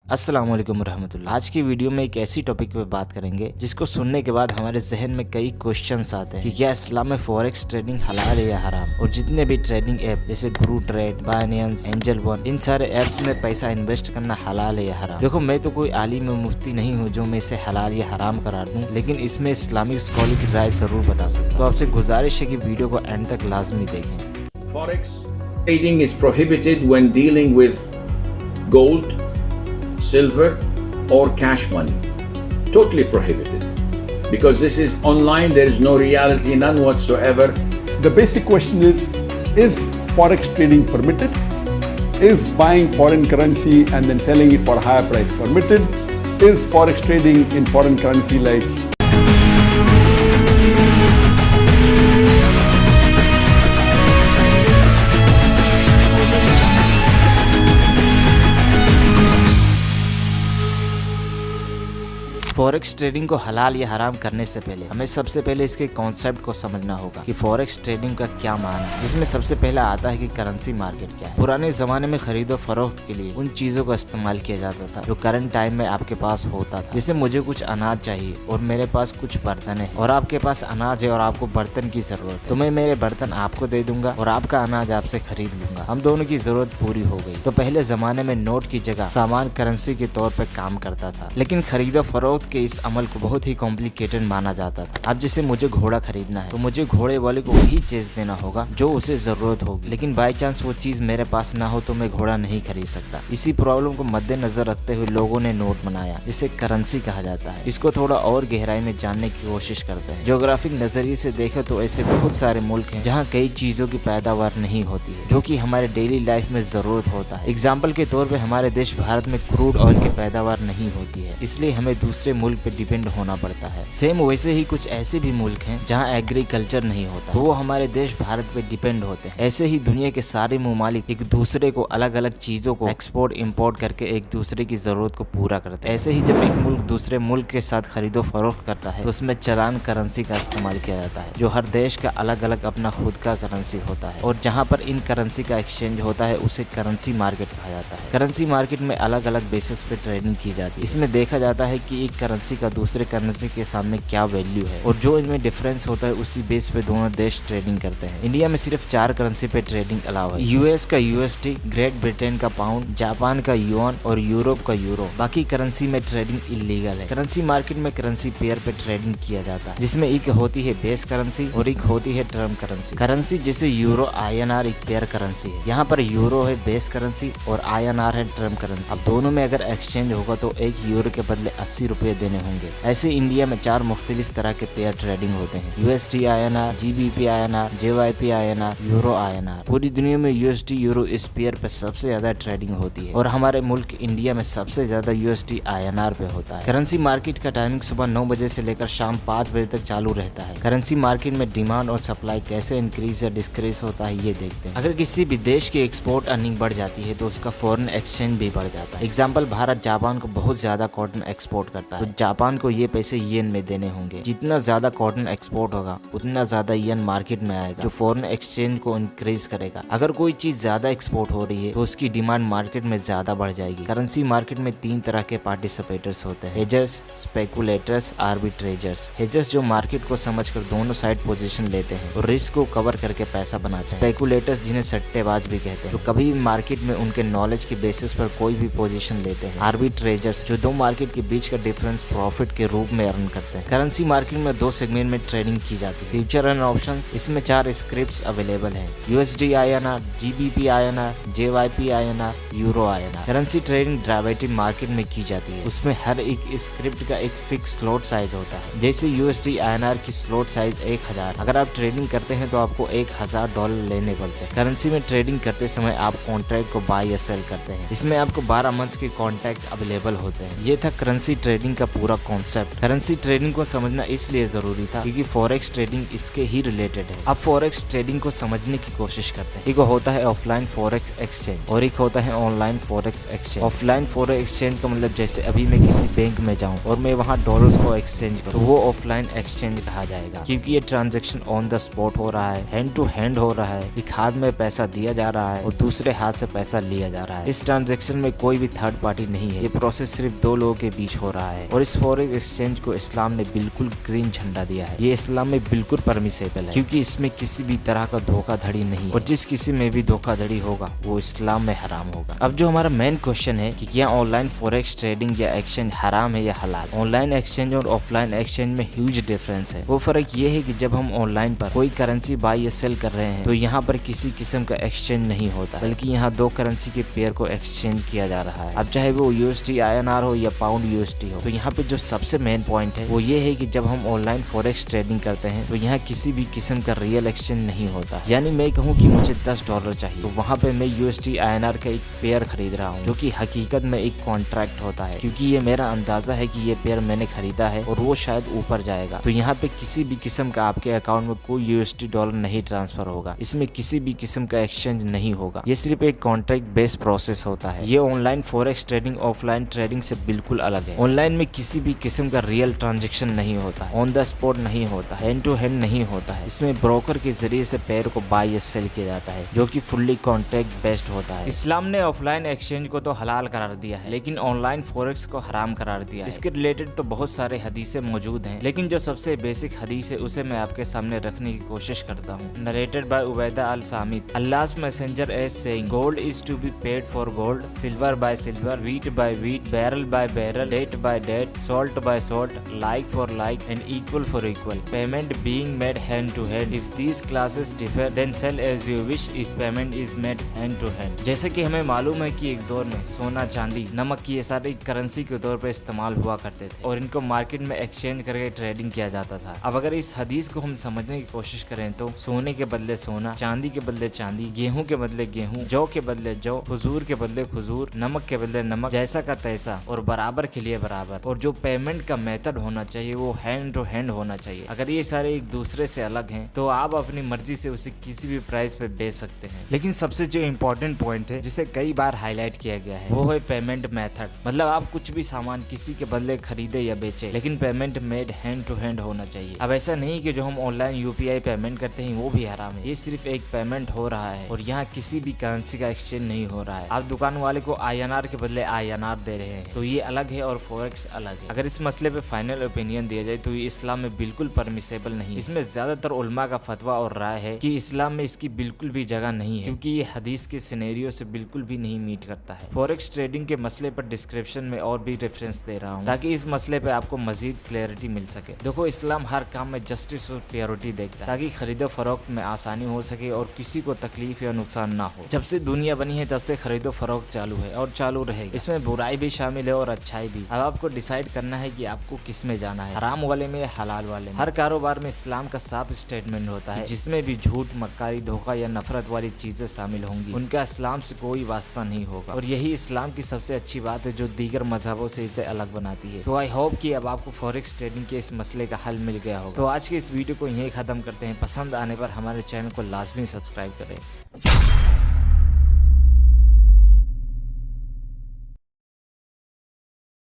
अस्सलाम वालेकुम रहमतुल्लाह। आज की वीडियो में एक ऐसी टॉपिक पे बात करेंगे जिसको सुनने के बाद हमारे जहन में कई क्वेश्चंस आते हैं कि क्या इस्लाम में फॉरेक्स ट्रेडिंग हलाल है या हराम। और जितने भी ट्रेडिंग ऐप जैसे गुरु ट्रेड, बाइनेंस, एंजल वन, इन सारे ऐप्स में पैसा इन्वेस्ट करना हलाल है या हराम। देखो, मैं तो कोई आलिम मुफ्ती नहीं हूँ जो मैं इसे हलाल या हराम करार दूं, लेकिन इसमें इस्लामिक स्कॉलर की राय जरूर बता सकता हूं। तो आपसे गुजारिश है कि वीडियो को एंड तक लाजमी देखें। Forex trading is prohibited when dealing with gold, silver or cash money. Totally prohibited. Because this is online, there is no reality, none whatsoever. The basic question is Forex trading permitted? Is buying foreign currency and then selling it for a higher price permitted? Is Forex trading in foreign currency like forex trading को हलाल या हराम करने से पहले हमें सबसे पहले इसके कॉन्सेप्ट को समझना होगा कि फॉरेक्स ट्रेडिंग का क्या माना है, जिसमें सबसे पहला आता है कि करेंसी मार्केट क्या है। पुराने जमाने में खरीदो फरोख्त के लिए उन चीजों का इस्तेमाल किया जाता था जो करंट टाइम में आपके पास होता था। जैसे मुझे कुछ अनाज चाहिए और मेरे पास कुछ बर्तन है, और आपके पास अनाज है और आपको बर्तन की जरूरत है, तो मैं मेरे बर्तन आपको दे दूंगा और आपका अनाज आपसे खरीद लूंगा। हम दोनों की जरूरत पूरी हो गई। तो पहले जमाने में नोट की जगह सामान करेंसी के तौर पर काम करता था, लेकिन खरीदो फरोख्त के इस अमल को बहुत ही कॉम्प्लिकेटेड माना जाता था। अब जैसे मुझे घोड़ा खरीदना है तो मुझे घोड़े वाले को वही चीज देना होगा जो उसे जरूरत होगी, लेकिन बाई चांस वो चीज मेरे पास ना हो तो मैं घोड़ा नहीं खरीद सकता। इसी प्रॉब्लम को मद्देनजर रखते हुए लोगों ने नोट बनाया, जिसे करेंसी कहा जाता है। इसको थोड़ा और गहराई में जानने की कोशिश करते हैं। ज्योग्राफिक नजरिए से देखें तो ऐसे बहुत सारे मुल्क हैं जहाँ कई चीजों की पैदावार नहीं होती है जो कि हमारे डेली लाइफ में जरूरत होता है। एग्जाम्पल के तौर पे हमारे देश भारत में क्रूड ऑयल की पैदावार नहीं होती है, इसलिए हमें दूसरे मुल्क पे डिपेंड होना पड़ता है। सेम वैसे ही कुछ ऐसे भी मुल्क हैं जहां एग्रीकल्चर नहीं होता, तो वो हमारे देश भारत पे डिपेंड होते हैं। ऐसे ही दुनिया के सारे ममालिक एक दूसरे को अलग अलग चीजों को एक्सपोर्ट इंपोर्ट करके एक दूसरे की जरूरत को पूरा करते हैं। ऐसे ही जब एक मुल्क दूसरे मुल्क के साथ खरीदो फरोख्त करता है तो उसमें चलान करेंसी का इस्तेमाल किया जाता है, जो हर देश का अलग अलग अपना खुद का करेंसी होता है, और जहाँ पर इन करेंसी का एक्सचेंज होता है उसे करेंसी मार्केट कहा जाता है। करेंसी मार्केट में अलग अलग बेसिस पे ट्रेडिंग की जाती है। इसमें देखा जाता है कि एक करेंसी का दूसरे करेंसी के सामने क्या वैल्यू है, और जो इनमें डिफरेंस होता है उसी बेस पे दोनों देश ट्रेडिंग करते हैं। इंडिया में सिर्फ 4 करेंसी पे ट्रेडिंग अलाउ है। यूएस का यूएसडी, ग्रेट ब्रिटेन का पाउंड, जापान का युआन और यूरोप का यूरो। बाकी करेंसी में ट्रेडिंग इलीगल है। करेंसी मार्केट में करेंसी पेयर पे ट्रेडिंग किया जाता है, जिसमें एक होती है बेस करेंसी और एक होती है टर्म करेंसी। करेंसी जैसे यूरो INR एक पेयर करेंसी है। यहाँ पर यूरो है बेस करेंसी और INR है टर्म करेंसी। अब दोनों में अगर एक्सचेंज होगा तो एक यूरो के बदले 80 रुपए देने होंगे। ऐसे इंडिया में 4 मुख्तलिफ तरह के पेयर ट्रेडिंग होते हैं। USD INR, GBP INR, JYP INR, euro INR। पूरी दुनिया में USD यूरो इस पेयर पे सबसे ज्यादा ट्रेडिंग होती है, और हमारे मुल्क इंडिया में सबसे ज्यादा USD INR पे होता है। करेंसी मार्केट का टाइमिंग सुबह 9 बजे से लेकर शाम 5 बजे तक चालू रहता है। करेंसी मार्केट में डिमांड और सप्लाई कैसे इंक्रीज या डिक्रीज होता है ये देखते हैं। अगर किसी भी देश की एक्सपोर्ट अर्निंग बढ़ जाती है तो उसका फॉरेन एक्सचेंज भी बढ़ जाता है। एग्जाम्पल, भारत जापान को बहुत ज्यादा कॉटन एक्सपोर्ट करता है, तो जापान को ये पैसे येन में देने होंगे। जितना ज्यादा कॉटन एक्सपोर्ट होगा उतना ज्यादा येन मार्केट में आएगा, जो फॉरेन एक्सचेंज को इंक्रीज करेगा। अगर कोई चीज ज्यादा एक्सपोर्ट हो रही है तो उसकी डिमांड मार्केट में ज्यादा बढ़ जाएगी। करेंसी मार्केट में 3 तरह के पार्टिसिपेटर्स होते हैं: हेजर्स, स्पेकुलेटर्स, आर्बिट्रेजर्स। हेजर्स जो मार्केट को समझकर दोनों साइड पोजीशन लेते हैं और रिस्क को कवर करके पैसा बनाते हैं। स्पेकुलेटर्स जिन्हें सट्टेबाज भी कहते हैं, जो कभी भी मार्केट में उनके नॉलेज के बेसिस पर कोई भी पोजीशन लेते हैं। आर्बिट्रेजर्स जो दो मार्केट के बीच का डिफरेंस प्रॉफिट के रूप में अर्न करते हैं। करेंसी मार्केट में 2 सेगमेंट में ट्रेडिंग की जाती है: फ्यूचर एंड ऑप्शंस। इसमें 4 स्क्रिप्ट्स अवेलेबल हैं: USD INR, GBP INR, JYP INR, euro INR। Currency trading derivative market में की जाती है। उसमें हर एक स्क्रिप्ट का एक फिक्स स्लॉट साइज होता है। जैसे USD INR की स्लॉट साइज 1000। अगर आप ट्रेडिंग करते हैं तो आपको $1000 लेने पड़ते हैं। करेंसी में ट्रेडिंग करते समय आप कॉन्ट्रैक्ट को बाय या सेल करते हैं। इसमें आपको 12 मंथ्स के कॉन्ट्रैक्ट अवेलेबल होते हैं। ये था करेंसी ट्रेडिंग का पूरा कॉन्सेप्ट। करेंसी ट्रेडिंग को समझना इसलिए जरूरी था क्योंकि फॉरेक्स ट्रेडिंग इसके ही रिलेटेड है। अब फॉरेक्स ट्रेडिंग को समझने की कोशिश करते हैं। एक होता है ऑफलाइन फॉरेक्स एक्सचेंज और एक होता है online forex exchange. Offline forex exchange का मतलब जैसे अभी मैं किसी बैंक में जाऊं और मैं वहां डॉलर्स को एक्सचेंज करूं, तो वो ऑफलाइन एक्सचेंज कहा जाएगा क्योंकि ये ट्रांजेक्शन ऑन द स्पॉट हो रहा है, हैंड टू हैंड हो रहा है। एक हाथ में पैसा दिया जा रहा है और दूसरे हाथ से पैसा लिया जा रहा है। इस ट्रांजेक्शन में कोई भी थर्ड पार्टी नहीं है, ये प्रोसेस सिर्फ दो लोगों के बीच हो रहा है। और इस फॉरेक्स एक्सचेंज को इस्लाम ने बिल्कुल ग्रीन झंडा दिया है। ये इस्लाम में बिल्कुल परमिसेबल है क्योंकि इसमें किसी भी तरह का धोखाधड़ी नहीं, और जिस किसी में भी धोखाधड़ी होगा वो इस्लाम में हराम होगा। अब जो हमारा मेन क्वेश्चन है कि क्या ऑनलाइन फॉरेक्स ट्रेडिंग या एक्सचेंज हराम है या हलाल। ऑनलाइन एक्सचेंज और ऑफलाइन एक्सचेंज में ह्यूज डिफरेंस है। वो फर्क ये है कि जब हम ऑनलाइन पर कोई करेंसी बाय या सेल कर रहे हैं तो यहाँ पर किसी किस्म का एक्सचेंज नहीं होता, बल्कि यहाँ दो करेंसी के पेयर को एक्सचेंज किया जा रहा है। अब चाहे वो USD INR हो या पाउंड USD हो। तो यहाँ पे जो सबसे मेन पॉइंट है वो ये है कि जब हम ऑनलाइन फॉरेक्स ट्रेडिंग करते हैं तो यहाँ किसी भी किस्म का रियल एक्सचेंज नहीं होता। यानी मैं कहूँ कि मुझे $10 चाहिए तो वहाँ पे मैं USD INR का एक पेयर खरीद रहा हूँ, जो कि हकीकत में एक कॉन्ट्रैक्ट होता है क्योंकि ये मेरा अंदाजा है कि ये पेयर मैंने खरीदा है और वो शायद ऊपर जाएगा। तो यहाँ पे किसी भी किस्म का आपके अकाउंट में कोई USD डॉलर नहीं ट्रांसफर होगा, इसमें किसी भी किस्म का एक्सचेंज नहीं होगा। ये सिर्फ एक कॉन्ट्रैक्ट बेस्ड प्रोसेस होता है। ये online forex trading offline trading से बिल्कुल अलग है। ऑनलाइन में किसी भी किस्म का रियल ट्रांजेक्शन नहीं होता है, ऑन द स्पॉट नहीं होता, हैंड टू हैंड नहीं होता है। इसमें ब्रोकर के जरिए से पेयर को बाय या सेल किया जाता है, जो कि फुल्ली कॉन्ट्रैक्ट बेस्ड होता है। इस्लाम ने ऑफलाइन एक्सचेंज को तो हलाल करार दिया है, लेकिन ऑनलाइन फॉरेक्स को हराम करार दिया है। इसके रिलेटेड तो बहुत सारे हदीसें मौजूद हैं, लेकिन जो सबसे बेसिक हदीस है उसे मैं आपके सामने रखने की कोशिश करता हूँ। Narrated by Ubaida al Samit, अल्लाह's messenger as saying, gold is to be paid for gold, silver by silver, wheat by wheat, barrel by barrel, date by date, salt by salt, like for like and equal for equal, payment being made hand to hand. If these classes differ then sell as you wish if payment is made hand to hand। जैसे कि हमें मालूम है कि एक दौर में सोना, चांदी, नमक ये सारे करेंसी के तौर पर इस्तेमाल हुआ करते थे और इनको मार्केट में एक्सचेंज करके ट्रेडिंग किया जाता था। अब अगर इस हदीस को हम समझने की कोशिश करें तो सोने के बदले सोना, चांदी के बदले चांदी, गेहूं के बदले गेहूं, जौ के बदले जौ, हुजूर के बदले हुजूर, नमक के बदले नमक, जैसा का तैसा और बराबर के लिए बराबर। और जो पेमेंट का मेथड होना चाहिए वो हैंड टू हैंड होना चाहिए। अगर ये सारे एक दूसरे से अलग हैं तो आप अपनी मर्जी से उसे किसी भी प्राइस पे बेच सकते हैं। लेकिन सबसे जो इम्पोर्टेंट पॉइंट है जिसे कई बार हाईलाइट किया गया है वो है पेमेंट मेथड। मतलब आप कुछ भी सामान किसी के बदले खरीदे या बेचे, लेकिन payment made hand to hand होना चाहिए। अब ऐसा नहीं कि जो हम ऑनलाइन UPI पेमेंट करते हैं वो भी हराम है। ये सिर्फ एक पेमेंट हो रहा है और यहाँ किसी भी करेंसी का एक्सचेंज नहीं हो रहा है। आप दुकान वाले को INR के बदले INR दे रहे हैं, तो ये अलग है और फॉरेक्स अलग है। अगर इस मसले पे फाइनल ओपिनियन दिया जाए तो ये इस्लाम में बिल्कुल परमिसेबल नहीं। इसमें ज्यादातर उलमा का फतवा और राय है कि इस्लाम में इसकी बिल्कुल भी जगह नहीं है क्योंकि ये हदीस के सिनेरियो से बिल्कुल भी नहीं मीट करता है। फॉरेक्स ट्रेडिंग के मसले पर डिस्क्रिप्शन में और भी रेफरेंस दे रहा हूँ ताकि इस मसले पे आपको मजीद क्लैरिटी मिल सके। देखो, इस्लाम हर काम में जस्टिस और प्योरिटी देखता है ताकि खरीदो फरोख्त में आसानी हो सके और किसी को तकलीफ या नुकसान ना हो। जब से दुनिया बनी है तब से खरीदो फरोख्त चालू है और चालू रहेगी। इसमें बुराई भी शामिल है और अच्छाई भी। अब आपको डिसाइड करना है कि आपको किस में जाना है, हराम वाले में या हलाल वाले में। हर कारोबार में इस्लाम का साफ स्टेटमेंट होता है जिसमें भी झूठ, मक्कारी, धोखा या नफरत वाली चीजें शामिल होंगी, उनका इस्लाम से कोई वास्ता नहीं होगा। और यही इस्लाम की सबसे अच्छी बात है जो दीगर मजहबों से इसे अलग बनाती है। तो आई होप कि अब आपको फॉरेक्स ट्रेडिंग के इस मसले का हल मिल गया होगा। तो आज के इस वीडियो को यहीं खत्म करते हैं। पसंद आने पर हमारे चैनल को लाजमी सब्सक्राइब करें।